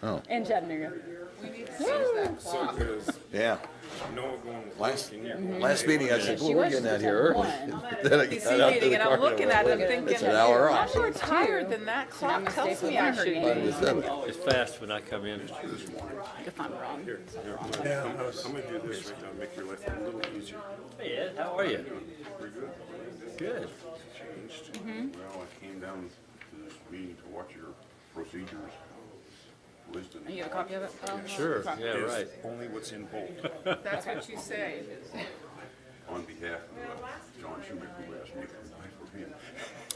Oh. In Chattanooga. We need to change that clock. Yeah. Noah going to Last meeting I said, well, She we're was getting out supposed here to early. have one. Then I He's got out to meeting, the and I'm car looking at him It's thinking, an hour I'm off. more tired than that And I'm clock gonna tells stay me for I winter should games. be. It's fast when I come in. If I'm wrong. Yeah, I'm going to do this right now, make your life a little easier. Hey Ed, how are you? Pretty good. Good. Changed. Well, I came down to this meeting to watch your procedures listed. You have a copy of it? Sure, yeah, right. Only what's in bold That's what you say. on behalf of John Schumacher, who asked me to apply for him.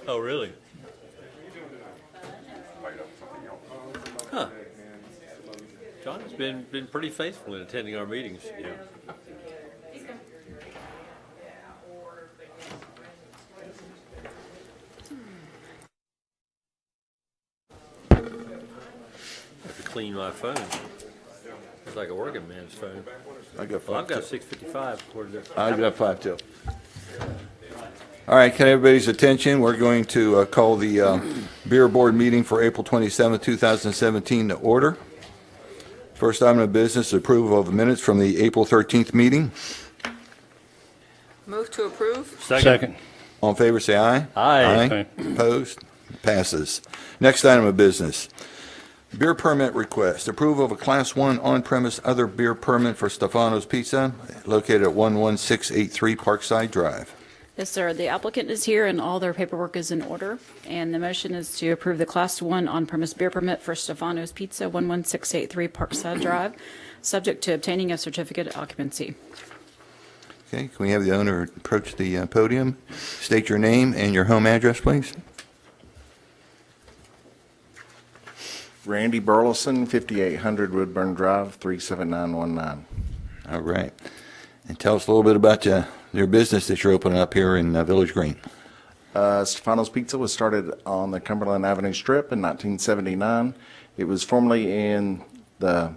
Oh, really? Fight out something else. Huh. John has been pretty faithful in attending our meetings. Yeah. I have to clean my phone. It's like a working man's phone. I got Well, I've five got too. 655 according to. I got five too. All right, can everybody's attention? We're going to call the Beer Board meeting for April 27, 2017 to order. First item of business, approval of the minutes from the April 13th meeting. Move to approve? Second. All in favor, say aye. Aye. Opposed? Passes. Next item of business. Beer permit request. Approval of a Class 1 on-premise other beer permit for Stefano's Pizza located at 11683 Parkside Drive. Yes, sir. The applicant is here and all their paperwork is in order. And the motion is to approve the Class 1 on-premise beer permit for Stefano's Pizza, 11683 Parkside Drive, subject to obtaining a certificate of occupancy. Okay, can we have the owner approach the podium? State your name and your home address, please. Randy Burleson, 5800 Woodburn Drive, 37919. All right. And tell us a little bit about your business that you're opening up here in Village Green. Stefano's Pizza was started on the Cumberland Avenue Strip in 1979. It was formerly in the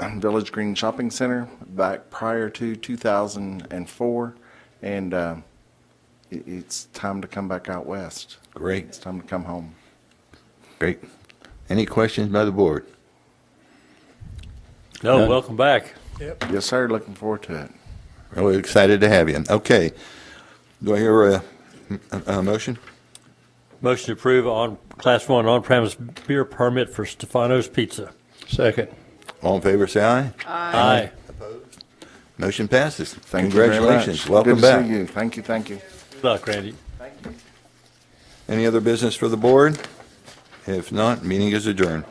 Village Green Shopping Center back prior to 2004, and it's time to come back out west. Great, It's time to come home. great. Any questions by the board? No, None. welcome back. Yes, sir. Looking forward to it. Really excited to have you. Okay. Do I hear a motion? Motion to approve on Class 1 on-premise beer permit for Stefano's Pizza. Second. All in favor, say aye. Aye. Motion passes. Thank you very Congratulations. much. Welcome Good back. to see you. Thank you. Thank you. Good luck, Randy. Any other business for the board? If not, meeting is adjourned.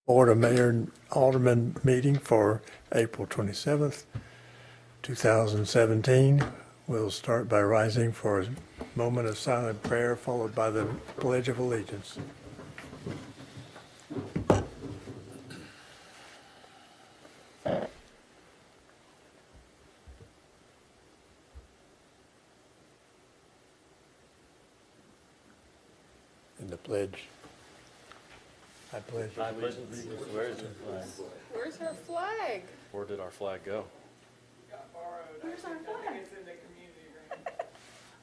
Board of Mayor and Alderman meeting for April 27th, 2017. We'll start by rising for a moment of silent prayer, followed by the Pledge of Allegiance. And the pledge. I pledge. Where is the flag? Where's our flag? Where did our flag go? Where's our flag?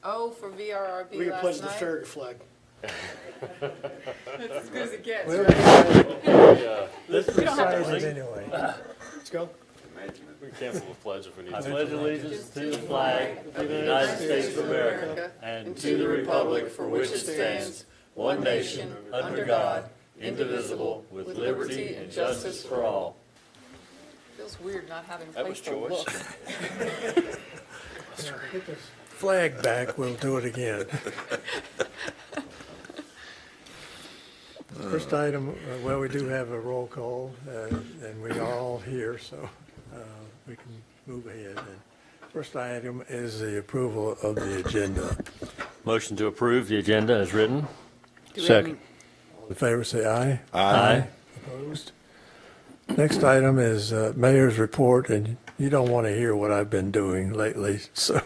Oh, for VRRB We can last pledge the night? Farragut flag. That's as good as it gets, Well, right? This is Say it anyway. Let's go. We can cancel the pledge if we need I to. pledge allegiance to the flag of the United States of America and to the republic for which it stands, one nation, under God, indivisible, with liberty and justice for all. Feels weird not having That was playful choice. look. Get this flag back, we'll do it again. First item, well, we do have a roll call, and we are all here, so we can move ahead. And first item is the approval of the agenda. Motion to approve the agenda as written. Do we have any- All in favor, say aye. Aye. Opposed? Next item is mayor's report, and you don't want to hear what I've been doing lately, so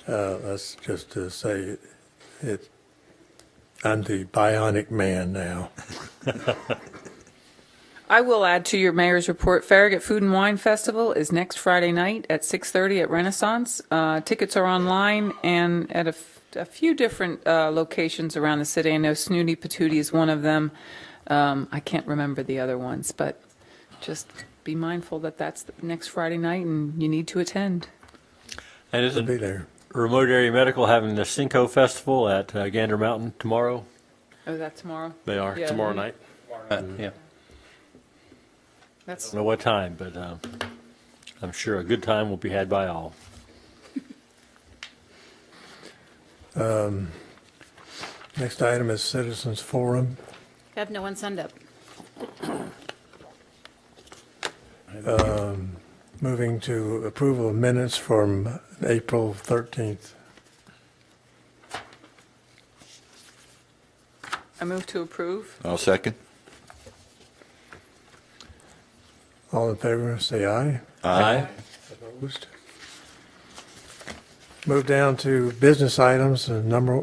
that's just to say it. I'm the bionic man now. I will add to your mayor's report, Farragut Food and Wine Festival is next Friday night at 6:30 at Renaissance. Tickets are online and at a few different locations around the city. I know Snooty Patootie is one of them. I can't remember the other ones, but just be mindful that that's the next Friday night and you need to attend. And I'll isn't be there. Remote Area Medical having the Cinco Festival at Gander Mountain tomorrow? Oh, that's tomorrow? They are. Yeah. Tomorrow night? Yeah. That's, I don't know what time, but I'm sure a good time will be had by all. Next item is Citizens Forum. I have no one signed up. Moving to approval of minutes from April 13th. I move to approve. I'll second. All in favor, say aye. Aye. Opposed? Move down to business items.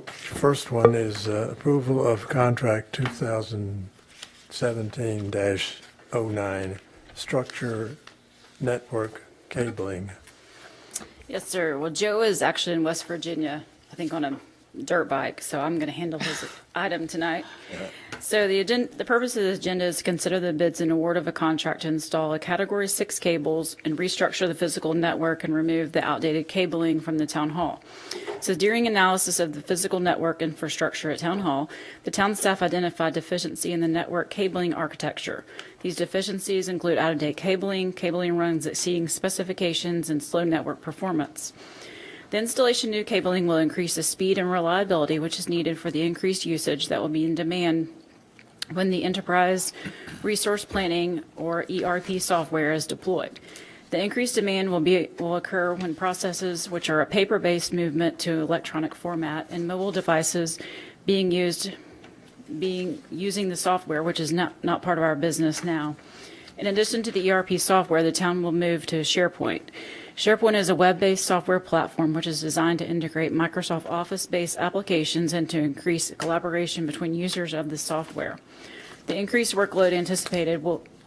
First one is approval of contract 2017-09, structure network cabling. Yes, sir. Well, Joe is actually in West Virginia, I think on a dirt bike, so I'm going to handle his item tonight. So the purpose of the agenda is to consider the bids and award of a contract to install a Category 6 cables and restructure the physical network and remove the outdated cabling from the town hall. So during analysis of the physical network infrastructure at town hall, the town staff identified deficiency in the network cabling architecture. These deficiencies include out-of-date cabling, cabling runs exceeding specifications, and slow network performance. The installation of new cabling will increase the speed and reliability which is needed for the increased usage that will be in demand when the enterprise resource planning or ERP software is deployed. The increased demand will occur when processes which are a paper-based movement to electronic format and mobile devices using the software, which is not part of our business now. In addition to the ERP software, the town will move to SharePoint. SharePoint is a web-based software platform which is designed to integrate Microsoft Office-based applications and to increase collaboration between users of the software. The increased workload anticipated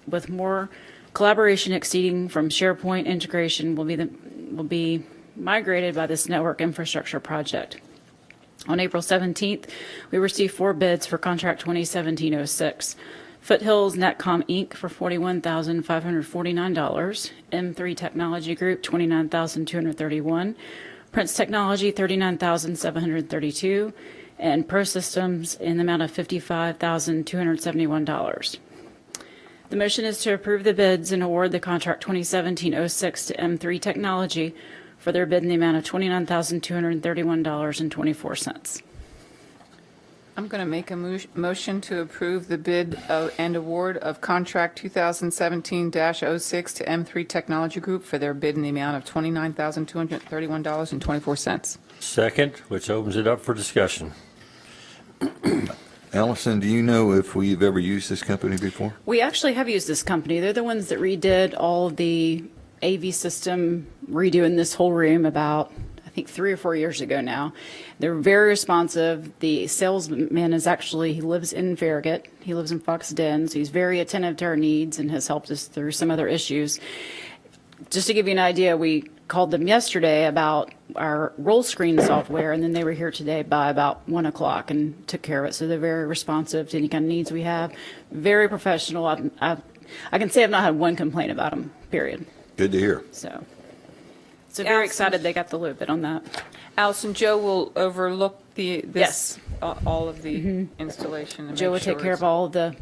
with more collaboration exceeding from SharePoint integration will be migrated by this network infrastructure project. On April 17th, we received 4 bids for contract 2017-06. Foothills Netcom Inc. for $41,549, M3 Technology Group $29,231, Prince Technology $39,732, and Pro Systems in the amount of $55,271. The motion is to approve the bids and award the contract 2017-06 to M3 Technology for their bid in the amount of $29,231.24. I'm going to make a motion to approve the bid and award of contract 2017-06 to M3 Technology Group for their bid in the amount of $29,231.24. Second, which opens it up for discussion. Allison, do you know if we've ever used this company before? We actually have used this company. They're the ones that redid all of the AV system, redoing this whole room about, I think, 3 or 4 years ago now. They're very responsive. The salesman he lives in Farragut. He lives in Fox Den, so he's very attentive to our needs and has helped us through some other issues. Just to give you an idea, we called them yesterday about our roll screen software, and then they were here today by about 1 o'clock and took care of it. So they're very responsive to any kind of needs we have. Very professional. I can say I've not had one complaint about them, period. Good to hear. So very excited they got the little bit on that. Allison, Joe will overlook Yes. all of the installation. and Joe will make sure take care it's- of all of the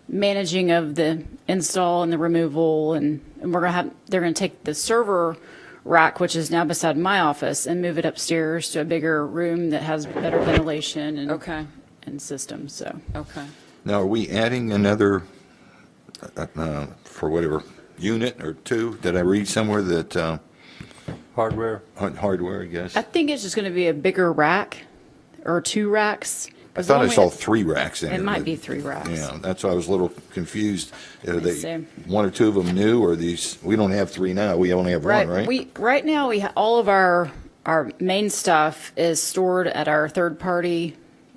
managing of the install and the removal, and they're going to take the server rack, which is now beside my office, and move it upstairs to a bigger room that has better ventilation and Okay, and systems. So okay. Now, are we adding another, for whatever, unit or two? Did I read somewhere that, Hardware. hardware, I guess? I think it's just going to be a bigger rack or 2 racks. I thought I saw 3 racks in it. It might but- be 3 racks. Yeah, that's why I was a little confused. Are Let's they, see. 1 or 2 of them new, or these, we don't have 3 now, we only have 1, right? Right now all of our main stuff is stored at our third-party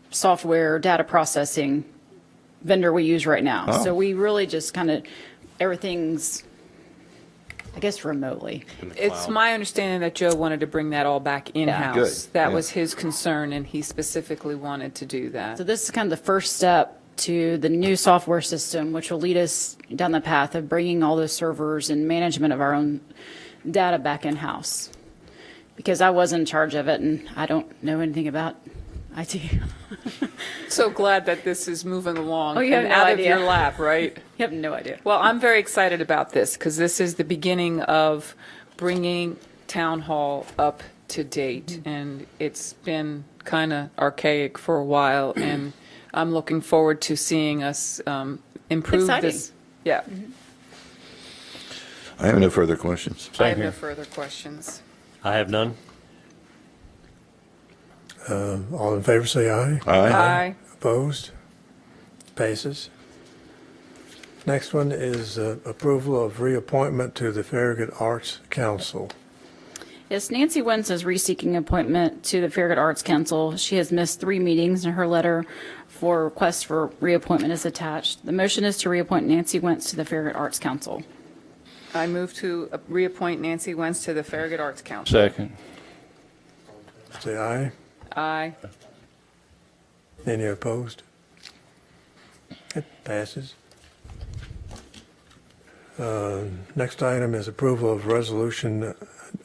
software data processing vendor we use right now. Oh. So we really just kind of, everything's, I guess, remotely. It's my understanding that Joe wanted to bring that all back in-house. Good, That yeah. was his concern, and he specifically wanted to do that. So this is kind of the first step to the new software system, which will lead us down the path of bringing all those servers and management of our own data back in-house. Because I was in charge of it, and I don't know anything about IT. So glad that this is moving along Oh, you have and no out idea. of your lap, right? You have no idea. Well, I'm very excited about this because this is the beginning of bringing Town Hall up to date. And it's been kind of archaic for a while, and I'm looking forward to seeing us improve Exciting. this. Yeah, I have no further questions. I Same have no here. further questions. I have none. All in favor, say aye. Aye. Opposed? Passes. Next one is approval of reappointment to the Farragut Arts Council. Yes, Nancy Wentz is reseeking appointment to the Farragut Arts Council. She has missed 3 meetings, and her letter for request for reappointment is attached. The motion is to reappoint Nancy Wentz to the Farragut Arts Council. I move to reappoint Nancy Wentz to the Farragut Arts Council. Second. Say aye. Aye. Any opposed? It passes. Next item is approval of Resolution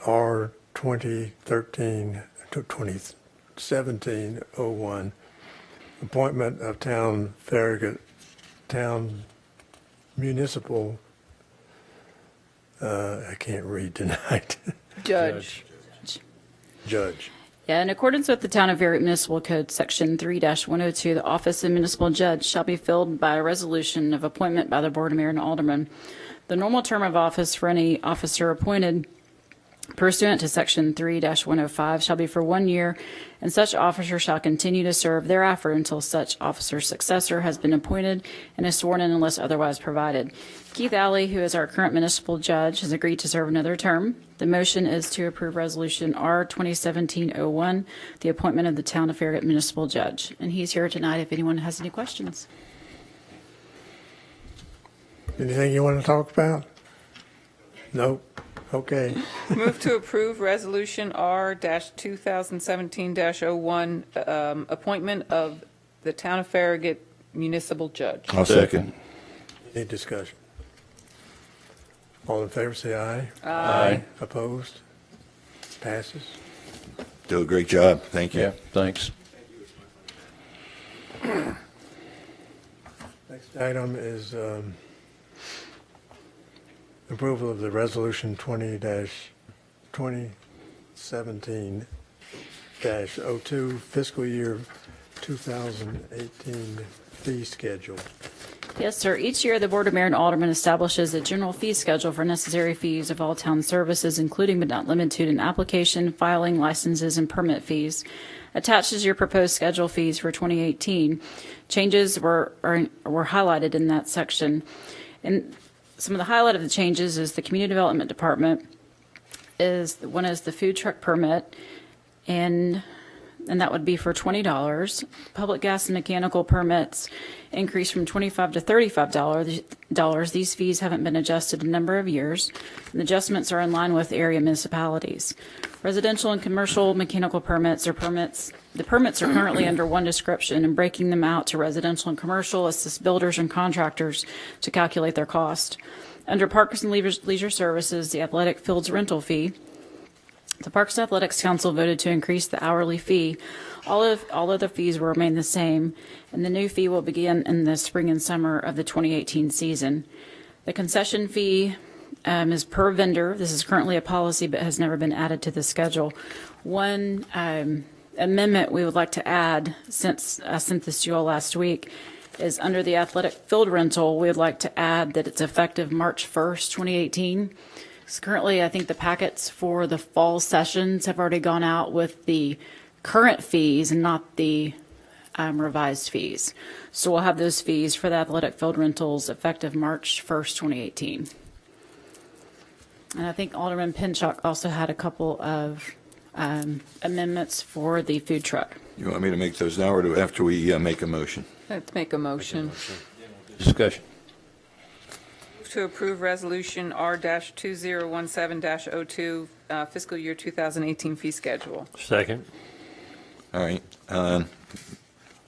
R 2017-01, appointment of town Farragut town municipal, I can't read tonight, Judge. judge. Yeah, in accordance with the Town of Farragut Municipal Code, Section 3-102, the office of municipal judge shall be filled by a resolution of appointment by the Board of Mayor and Aldermen. The normal term of office for any officer appointed pursuant to Section 3-105 shall be for 1 year, and such officer shall continue to serve thereafter until such officer's successor has been appointed and is sworn in unless otherwise provided. Keith Alley, who is our current municipal judge, has agreed to serve another term. The motion is to approve Resolution R 2017-01, the appointment of the Town of Farragut municipal judge. And he's here tonight if anyone has any questions. Anything you want to talk about? Nope. Okay. Move to approve Resolution R-2017-01, appointment of the Town of Farragut municipal judge. I'll second. Any discussion? All in favor, say aye. Aye. Opposed? Passes. Do a great job. Thank you. Yeah, thanks. Next item is approval of the Resolution 20-2017-02 fiscal year 2018 fee schedule. Yes, sir. Each year, the Board of Mayor and Aldermen establishes a general fee schedule for necessary fees of all town services, including but not limited to application, filing, licenses, and permit fees. Attached is your proposed schedule fees for 2018. Changes were highlighted in that section. And some of the highlight of the changes is the Community Development Department is the food truck permit, and that would be for $20. Public gas and mechanical permits increased from $25 to $35. These fees haven't been adjusted in a number of years. And the adjustments are in line with area municipalities. Residential and commercial mechanical permits are permits. The permits are currently under one description, and breaking them out to residential and commercial assists builders and contractors to calculate their cost. Under Parks and Leisure Services, the athletic fields rental fee, the Parks and Athletics Council voted to increase the hourly fee. All of the fees will remain the same, and the new fee will begin in the spring and summer of the 2018 season. The concession fee is per vendor. This is currently a policy but has never been added to the schedule. One amendment we would like to add, since I sent this to you all last week, is under the athletic field rental, we would like to add that it's effective March 1st, 2018. Currently, I think the packets for the fall sessions have already gone out with the current fees and not the revised fees. So we'll have those fees for the athletic field rentals effective March 1st, 2018. And I think Alderman Pinchuk also had a couple of amendments for the food truck. You want me to make those now or after we make a motion? Let's make a motion. Discussion. To approve Resolution R-2017-02, fiscal year 2018 fee schedule. Second. All right.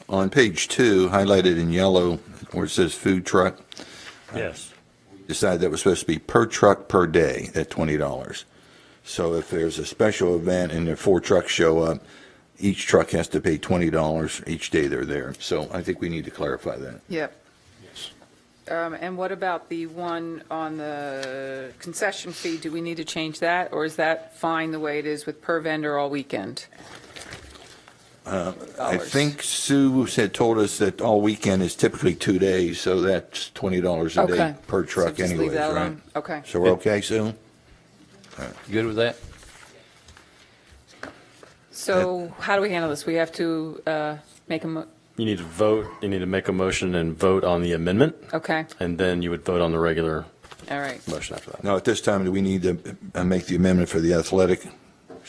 On page 2, highlighted in yellow, where it says food truck, Yes. decided that was supposed to be per truck per day at $20. So if there's a special event and the 4 trucks show up, each truck has to pay $20 each day they're there. So I think we need to clarify that. Yep. And what about the one on the concession fee? Do we need to change that, or is that fine the way it is with per vendor all weekend? I think Sue told us that all weekend is typically 2 days, so that's $20 a day Okay. per truck So just leave anyways, that right? alone. Okay. So we're okay, Sue? Good with that? So how do we handle this? We have to make a, You need to vote, you need to make a motion and vote on the amendment, okay, and then you would vote on the regular all right. motion after that. Now, at this time, do we need to make the amendment for the athletic?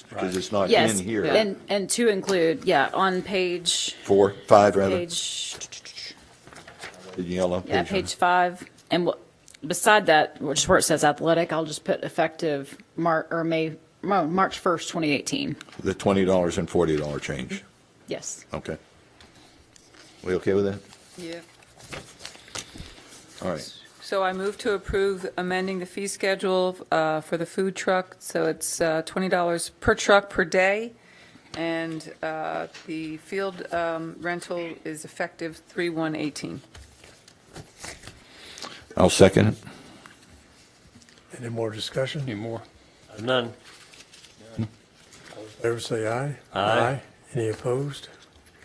Because it's not Yes, in here. and to include, on page 4, 5 rather, page the yellow. page 5, and beside that, which is where it says athletic, I'll just put effective March 1st, 2018. The $20 and $40 change. Yes. Okay. We okay with that? Yeah. All right. So I move to approve amending the fee schedule for the food truck, so it's $20 per truck per day, and the field rental is effective 3/1/18. I'll second it. Any more discussion? Any more? None. Favor say aye. Aye. Any opposed?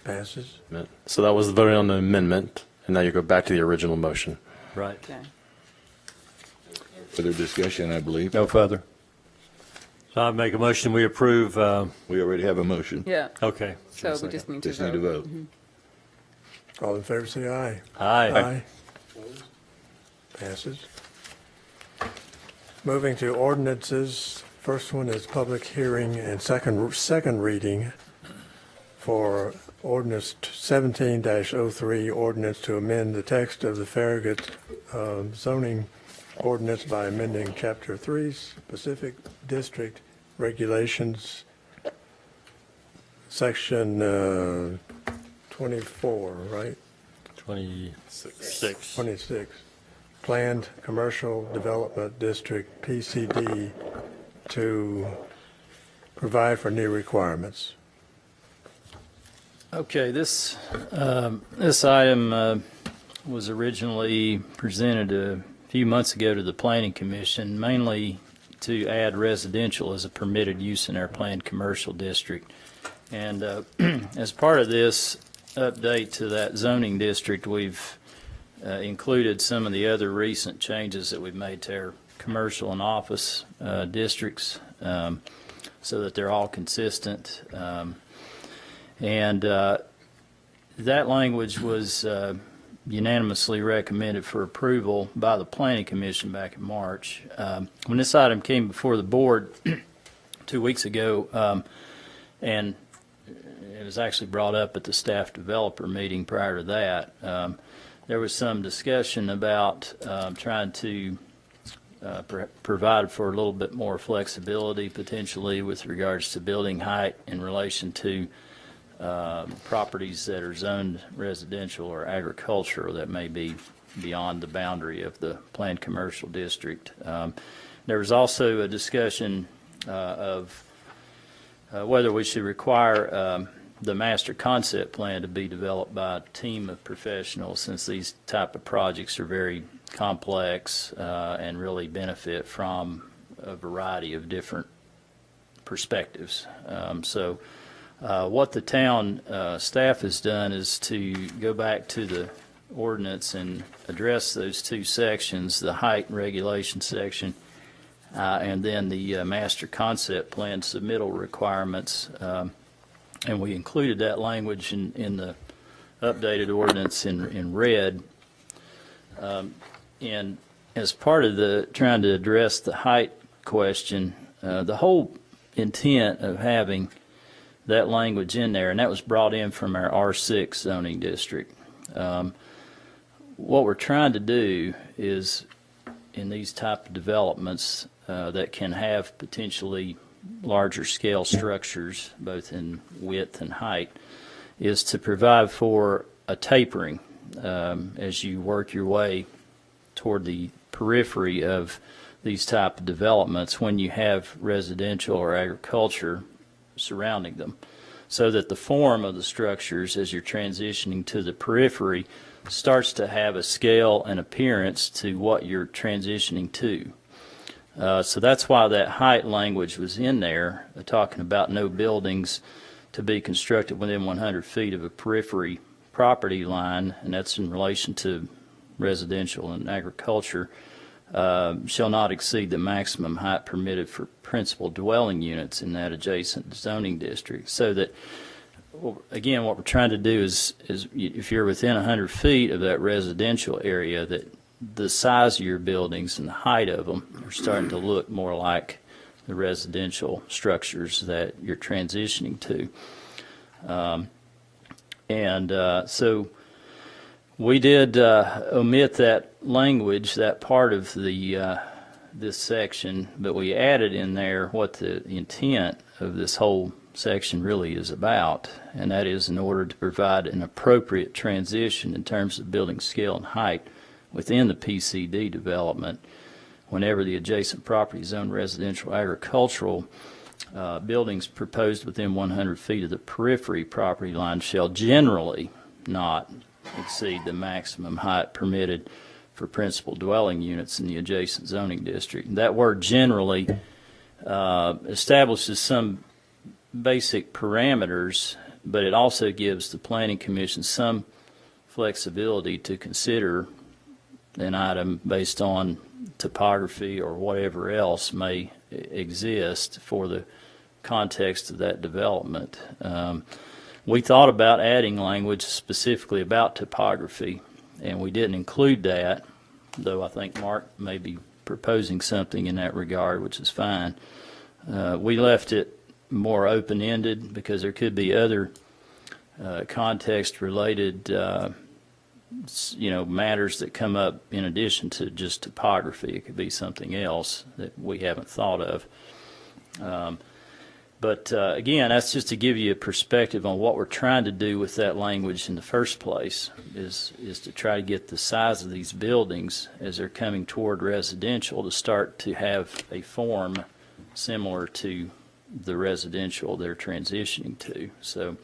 Passes. So that was the voting on the amendment, and now you go back to the original motion. Right. Okay. Further discussion, I believe. No further. So I make a motion, we approve, We already have a motion. Yeah, okay. so we just need to Just need to vote. vote. All in favor say aye. Aye. Passes. Moving to ordinances. First one is public hearing and second reading for ordinance 17-03, ordinance to amend the text of the Farragut Zoning Ordinance by amending Chapter 3, Specific District Regulations, Section 24, right? 26. 26, Planned Commercial Development District, PCD, to provide for new requirements. Okay, this item was originally presented a few months ago to the Planning Commission, mainly to add residential as a permitted use in our planned commercial district. And as part of this, update to that zoning district, we've included some of the other recent changes that we've made to our commercial and office districts, so that they're all consistent. And that language was unanimously recommended for approval by the Planning Commission back in March. When this item came before the board 2 weeks ago, and it was actually brought up at the staff developer meeting prior to that, there was some discussion about trying to provide for a little bit more flexibility potentially with regards to building height in relation to properties that are zoned residential or agricultural that may be beyond the boundary of the planned commercial district. There was also a discussion of whether we should require the master concept plan to be developed by a team of professionals, since these type of projects are very complex and really benefit from a variety of different perspectives. What the town staff has done is to go back to the ordinance and address those two sections, the height and regulation section, and then the master concept plan submittal requirements. And we included that language in the updated ordinance in red. And as part of the trying to address the height question, the whole intent of having that language in there, and that was brought in from our R6 zoning district. What we're trying to do is, in these type of developments that can have potentially larger scale structures, both in width and height, is to provide for a tapering as you work your way toward the periphery of these type of developments when you have residential or agriculture surrounding them, so that the form of the structures as you're transitioning to the periphery starts to have a scale and appearance to what you're transitioning to. So that's why that height language was in there, talking about no buildings to be constructed within 100 feet of a periphery property line, and that's in relation to residential and agriculture, shall not exceed the maximum height permitted for principal dwelling units in that adjacent zoning district. So that, again, what we're trying to do is if you're within 100 feet of that residential area, that the size of your buildings and the height of them are starting to look more like the residential structures that you're transitioning to. So we did omit that language, that part of the this section, but we added in there what the intent of this whole section really is about, and that is in order to provide an appropriate transition in terms of building scale and height within the PCD development whenever the adjacent property zone residential agricultural buildings proposed within 100 feet of the periphery property line shall generally not exceed the maximum height permitted for principal dwelling units in the adjacent zoning district. And that word generally establishes some basic parameters, but it also gives the Planning Commission some flexibility to consider an item based on topography or whatever else may exist for the context of that development. We thought about adding language specifically about topography, and we didn't include that, though I think Mark may be proposing something in that regard, which is fine. We left it more open-ended because there could be other context-related matters that come up in addition to just topography. It could be something else that we haven't thought of. But again, that's just to give you a perspective on what we're trying to do with that language in the first place, is to try to get the size of these buildings as they're coming toward residential to start to have a form similar to the residential they're transitioning to. So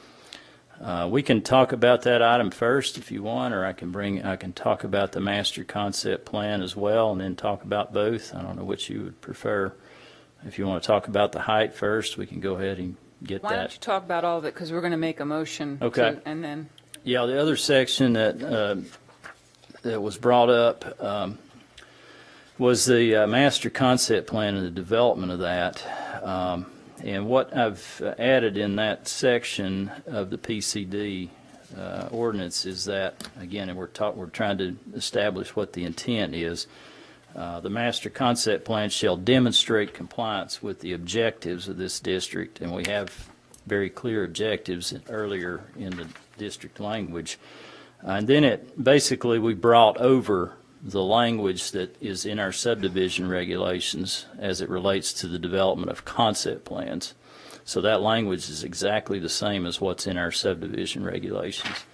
we can talk about that item first if you want, or I can talk about the master concept plan as well and then talk about both. I don't know which you would prefer. If you want to talk about the height first, we can go ahead and get that. Why don't you talk about all of it, because we're going to make a motion. Okay. And then Yeah, the other section that was brought up was the master concept plan and the development of that. And what I've added in that section of the PCD ordinance is that, again, and we're trying to establish what the intent is. The master concept plan shall demonstrate compliance with the objectives of this district, and we have very clear objectives earlier in the district language. And then basically we brought over the language that is in our subdivision regulations as it relates to the development of concept plans. So that language is exactly the same as what's in our subdivision regulations.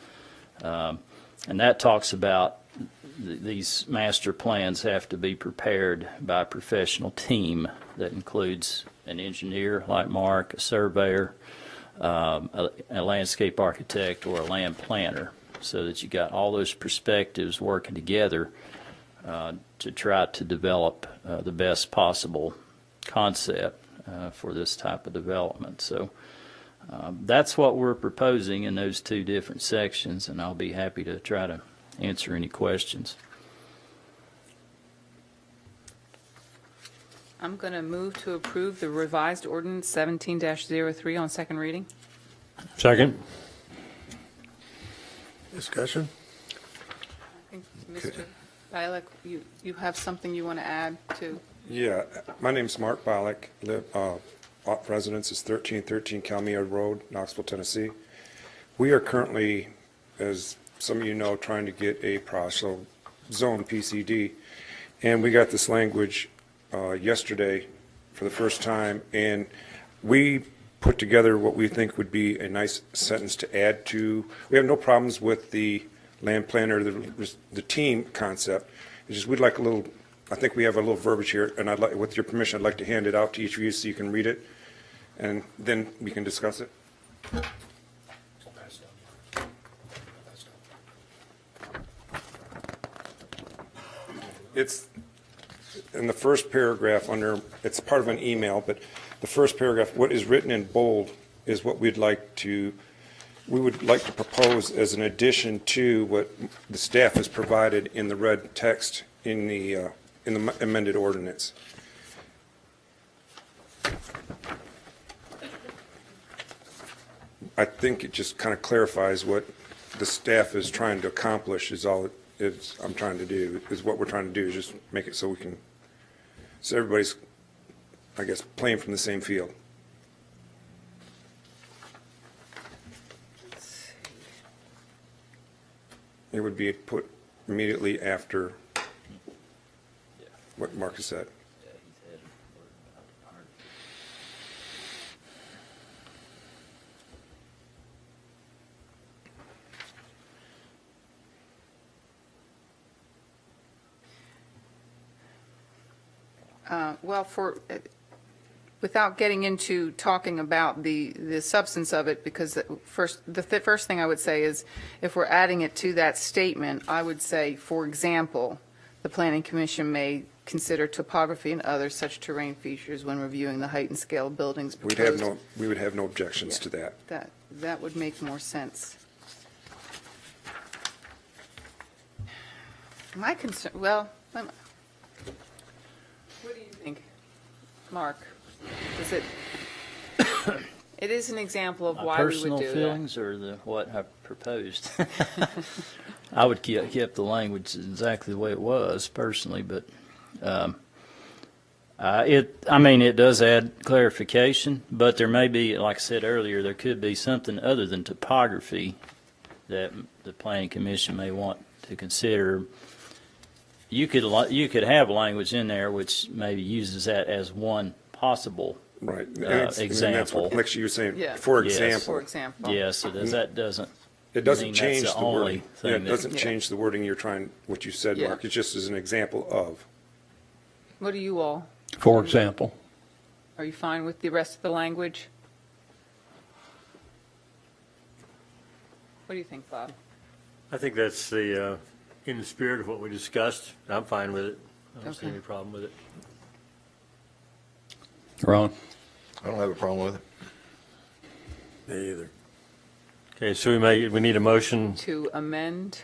And that talks about these master plans have to be prepared by a professional team that includes an engineer like Mark, a surveyor, a landscape architect, or a land planner, so that you got all those perspectives working together to try to develop the best possible concept for this type of development. So that's what we're proposing in those two different sections, and I'll be happy to try to answer any questions. I'm going to move to approve the revised ordinance 17-03 on second reading. Second. Discussion? I think, Mr. Bialik, you have something you want to add to? Yeah, my name's Mark Bollick. Residence is 1313 Calmia Road, Knoxville, Tennessee. We are currently, as some of you know, trying to get a partial zone PCD, and we got this language yesterday for the first time, and we put together what we think would be a nice sentence to add to. We have no problems with the land planner, the team concept. It's just we'd like a little, I think we have a little verbiage here, and I'd like, with your permission, I'd like to hand it out to each of you so you can read it, and then we can discuss it. It's in the first paragraph under, it's part of an email, but the first paragraph, what is written in bold is what we would like to propose as an addition to what the staff has provided in the red text in the amended ordinance. I think it just kind of clarifies what the staff is trying to accomplish is all I'm trying to do, is what we're trying to do, is just make it so we can, so everybody's, I guess, playing from the same field. It would be put immediately after what Marcus said. Well, without getting into talking about the substance of it, because the first thing I would say is, if we're adding it to that statement, I would say, for example, the Planning Commission may consider topography and other such terrain features when reviewing the height and scale of buildings proposed. We would have no objections to that. That would make more sense. My concern, well, what do you think, Mark? Is it? It is an example of why we would do that. Personal feelings or what I proposed? I would keep the language exactly the way it was personally, but it does add clarification, but there may be, like I said earlier, there could be something other than topography that the Planning Commission may want to consider. You could have language in there which maybe uses that as one possible Right. example. And that's what next you're saying, Yeah. for Yes. example. For example. Yeah, so that doesn't. It doesn't mean change that's the only wording. thing Yeah, it that- doesn't change the wording what you said, Yeah. Mark. It's just as an example of. What do you all, For example. are you fine with the rest of the language? What do you think, Bob? I think that's in the spirit of what we discussed. I'm fine with it. I don't see Okay. any problem with it. Ron? I don't have a problem with it. Me either. Okay, so we need a motion. To amend,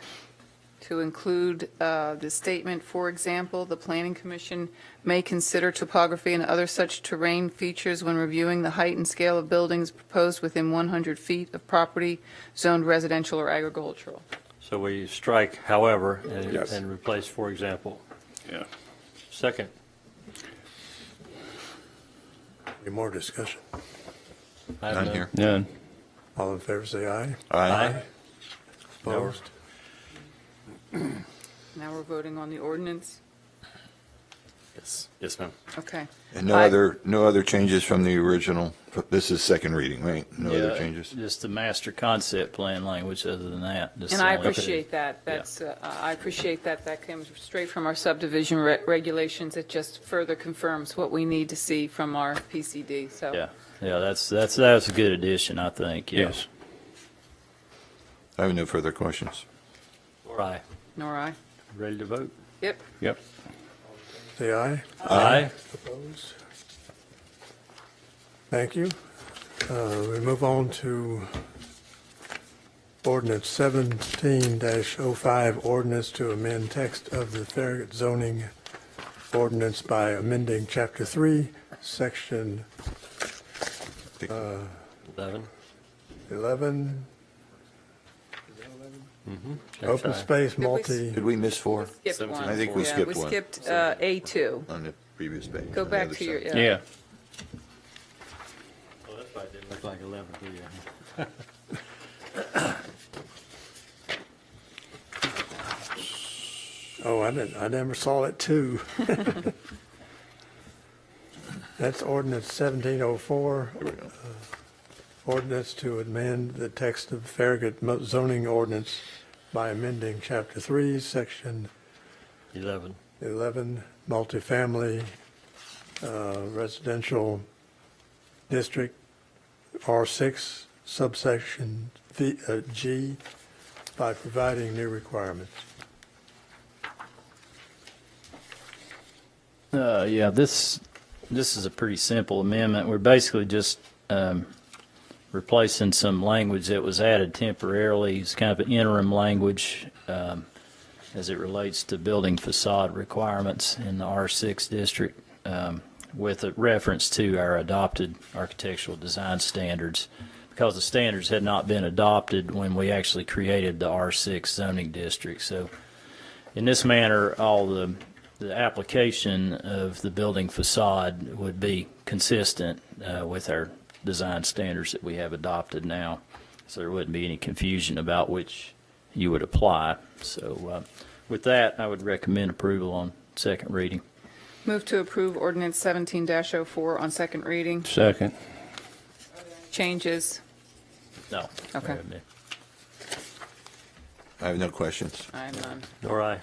to include the statement, for example, the Planning Commission may consider topography and other such terrain features when reviewing the height and scale of buildings proposed within 100 feet of property zoned residential or agricultural. So we strike however Yes. and replace for example. Yeah. Second. Any more discussion? I have None none. here. None. All in favor, say aye. Aye. Opposed? Now we're voting on the ordinance. Yes. Yes, ma'am. Okay. And no Aye. other changes from the original, this is second reading, right? No other Yeah, changes? Just the master concept plan language, other than that. just And the I only- appreciate that. That's, I appreciate that. That comes straight from our subdivision regulations. It just further confirms what we need to see from our PCD, so. Yeah, that's a good addition, I think, yeah. Yes. I have no further questions. Or aye. Nor I. Ready to vote? Yep. Yep. Say aye. Aye. Opposed? Thank you. We move on to ordinance 17-05, ordinance to amend text of the Farragut Zoning Ordinance by amending Chapter 3, Section 11. 11, That's open aye. space, multi, Did we miss 4 Skipped one. I think we Yeah, skipped we one. skipped A2. on the previous page? Go on the back other to your, side? Yeah. Well, that's why it didn't look like 11 to you. oh, I never saw it too. That's ordinance 1704. Ordinance to amend the text of Farragut zoning ordinance by amending Chapter 3, Section 11. 11, multifamily residential district, R6, subsection G, by providing new requirements. Yeah, this is a pretty simple amendment. We're basically just replacing some language that was added temporarily. It's kind of an interim language as it relates to building facade requirements in the R6 district with a reference to our adopted architectural design standards, because the standards had not been adopted when we actually created the R6 zoning district. So in this manner, all the application of the building facade would be consistent with our design standards that we have adopted now. So there wouldn't be any confusion about which you would apply. So with that, I would recommend approval on second reading. Move to approve ordinance 17-04 on second reading. Second. Changes. No. Okay. I have no questions. I have none. Nor aye.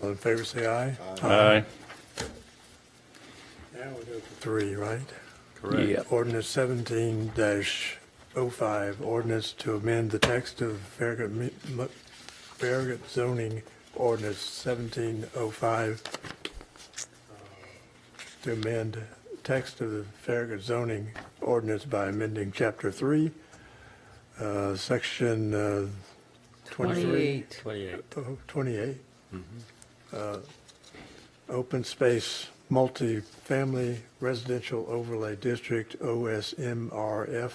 All in favor, say aye. Aye. Now we go to 3, right? Correct. Yeah. Ordinance 17-05, ordinance to amend the text of Farragut zoning ordinance 1705, to amend text of the Farragut zoning ordinance by amending Chapter 3, Section 23. 28. 28. Open space multifamily residential overlay district, OSMRF,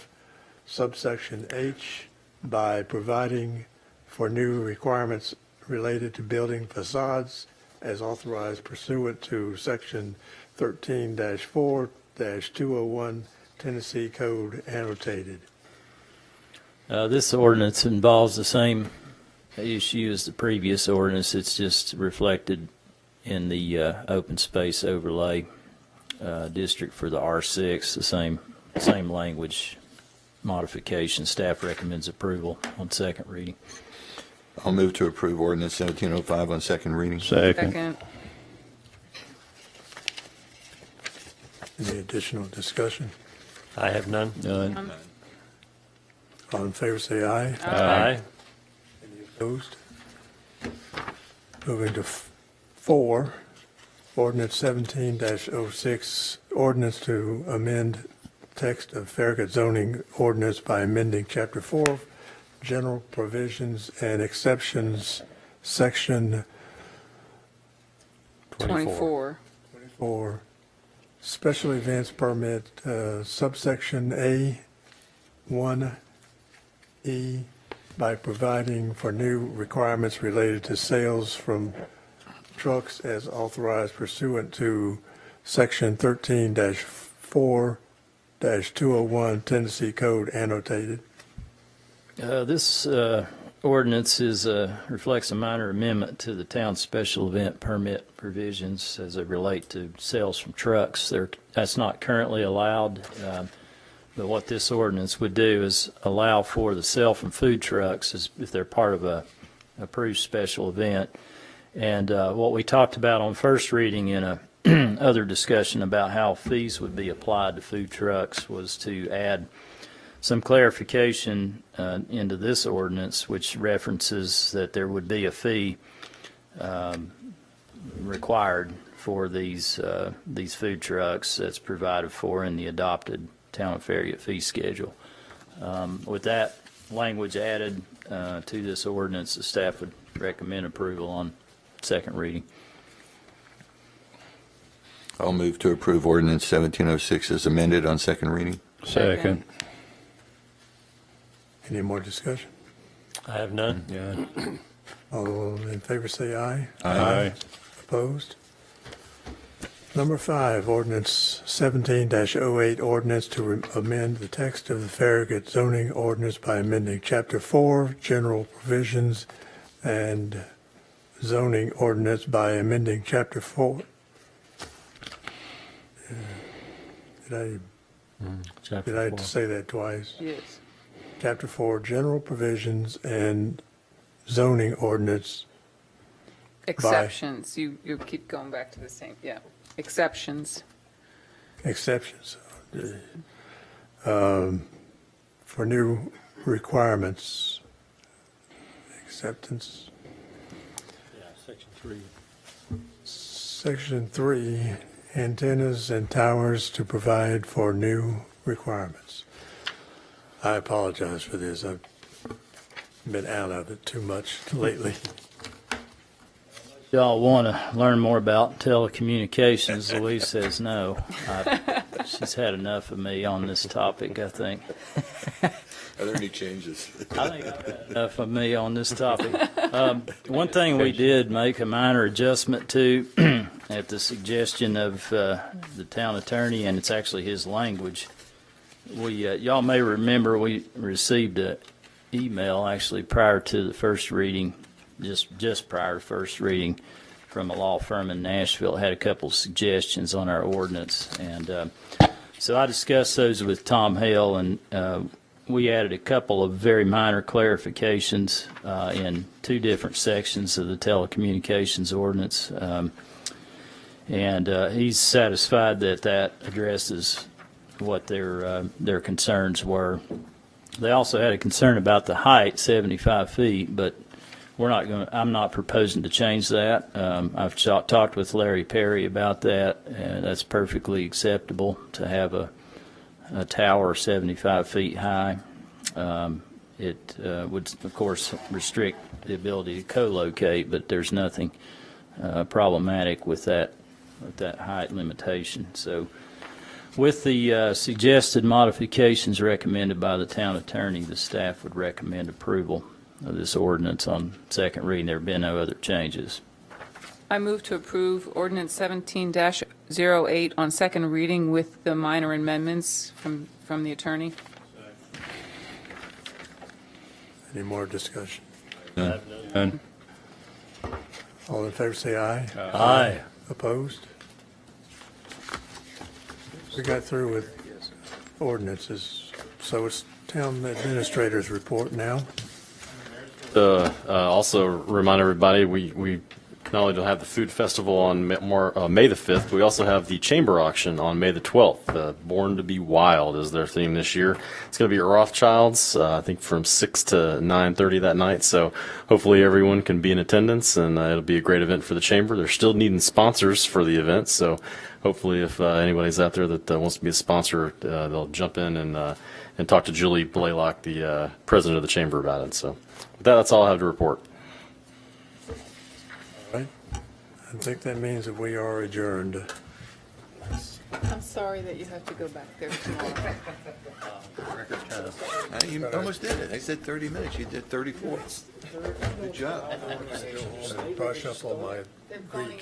subsection H, by providing for new requirements related to building facades as authorized pursuant to section 13-4-201 Tennessee Code annotated. This ordinance involves the same issue as the previous ordinance. It's just reflected in the open space overlay district for the R6, the same language modification. Staff recommends approval on second reading. I'll move to approve ordinance 1705 on second reading. Second. Second. Any additional discussion? I have none. None. All in favor, say aye. Aye. Any opposed? Moving to 4, ordinance 17-06, ordinance to amend text of Farragut zoning ordinance by amending Chapter 4, general provisions and exceptions, section 24. for special events permit, subsection A, 1E, by providing for new requirements related to sales from trucks as authorized pursuant to section 13-4-201 Tennessee Code annotated. This ordinance reflects a minor amendment to the town's special event permit provisions as they relate to sales from trucks. That's not currently allowed, but what this ordinance would do is allow for the sale from food trucks if they're part of a approved special event. And what we talked about on first reading in a other discussion about how fees would be applied to food trucks was to add some clarification into this ordinance, which references that there would be a fee required for these food trucks that's provided for in the adopted Town of Farragut fee schedule. With that language added to this ordinance, the staff would recommend approval on second reading. I'll move to approve ordinance 1706 as amended on second reading. Second. Any more discussion? I have none. All those in favor say aye. Aye. Opposed? Number 5, ordinance 17-08, ordinance to amend the text of the Farragut Zoning Ordinance by amending Chapter 4, General Provisions, and Zoning Ordinance by amending Chapter 4. Did I say that twice? Yes. Chapter 4, General Provisions and Zoning Ordinance. Exceptions. You keep going back to the same, yeah. Exceptions. Exceptions for new requirements. Acceptance. Section 3. Section 3, antennas and towers to provide for new requirements. I apologize for this. I've been out of it too much lately. Y'all want to learn more about telecommunications? Louise says no. She's had enough of me on this topic, I think. Are there any changes? I think I've had enough of me on this topic. One thing we did make a minor adjustment to at the suggestion of the town attorney, and it's actually his language. Y'all may remember we received an email actually prior to the first reading, just prior to first reading, from a law firm in Nashville. It had a couple of suggestions on our ordinance, and so I discussed those with Tom Hale, and we added a couple of very minor clarifications in two different sections of the telecommunications ordinance, and he's satisfied that addresses what their concerns were. They also had a concern about the height, 75 feet, but I'm not proposing to change that. I've talked with Larry Perry about that, and that's perfectly acceptable to have a tower 75 feet high. It would, of course, restrict the ability to co-locate, but there's nothing problematic with that height limitation. So with the suggested modifications recommended by the town attorney, the staff would recommend approval of this ordinance on second reading. There have been no other changes. I move to approve ordinance 17-08 on second reading with the minor amendments from the attorney. Any more discussion? None. All in favor say aye. Aye. Opposed? We got through with ordinances, so it's town administrator's report now. Also remind everybody, we not only do we have the food festival on May the 5th, but we also have the chamber auction on May the 12th. Born to be Wild is their theme this year. It's going to be at Rothschild's, I think from 6 to 9:30 that night. So hopefully everyone can be in attendance, and it'll be a great event for the chamber. They're still needing sponsors for the event, so hopefully if anybody's out there that wants to be a sponsor, they'll jump in and talk to Julie Blaylock, the president of the chamber, about it. So with that, that's all I have to report. Right? I think that means that we are adjourned. I'm sorry that you have to go back there tomorrow. You almost did it. They said 30 minutes. You did 34. Good job. Brush up on my Greek